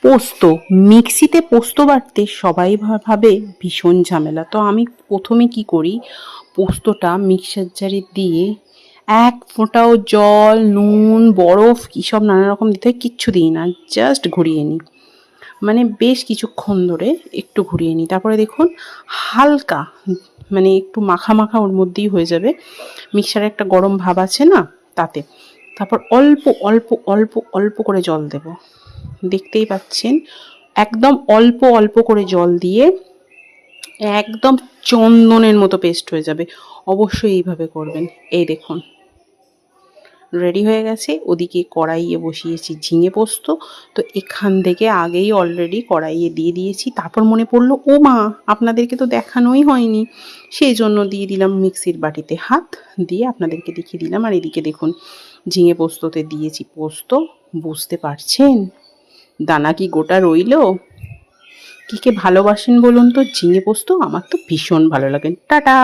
পোস্ত, মিক্সিতে পোস্ত বাটতে সবাই ভাবে ভীষণ ঝামেলা। তো আমি প্রথমে কি করি, পোস্তটা মিক্সার জারে দিয়ে এক ফোঁটাও জল, নুন, বরফ কী সব নানা রকম দিতে হয়, কিচ্ছু দিই না, জাস্ট ঘুরিয়ে নিই। মানে বেশ কিছুক্ষণ ধরে একটু ঘুরিয়ে নিই। তারপরে দেখুন হালকা মানে একটু মাখা মাখা ওর মধ্যেই হয়ে যাবে। মিক্সারে একটা গরম ভাব আছে না, তাতে। তারপর অল্প অল্প অল্প অল্প করে জল দেব। দেখতেই পাচ্ছেন একদম অল্প অল্প করে জল দিয়ে একদম চন্দনের মতো পেস্ট হয়ে যাবে। অবশ্যই এইভাবে করবেন। এই দেখুন রেডি হয়ে গেছে। ওদিকে কড়াইয়ে বসিয়েছি ঝিঙে পোস্ত। তো এখান থেকে আগেই অলরেডি কড়াইয়ে দিয়ে দিয়েছি। তারপর মনে পড়লো, ও মা, আপনাদেরকে তো দেখানোই হয়নি, সেই জন্য দিয়ে দিলাম মিক্সির বাটিতে হাত দিয়ে আপনাদেরকে দেখিয়ে দিলাম। আর এদিকে দেখুন ঝিঙে পোস্ততে দিয়েছি পোস্ত। বুঝতে পারছেন দানা কি গোটা রইলো? কে কে ভালোবাসেন বলুন তো ঝিঙে পোস্ত? আমার তো ভীষণ ভালো লাগে। টাটা।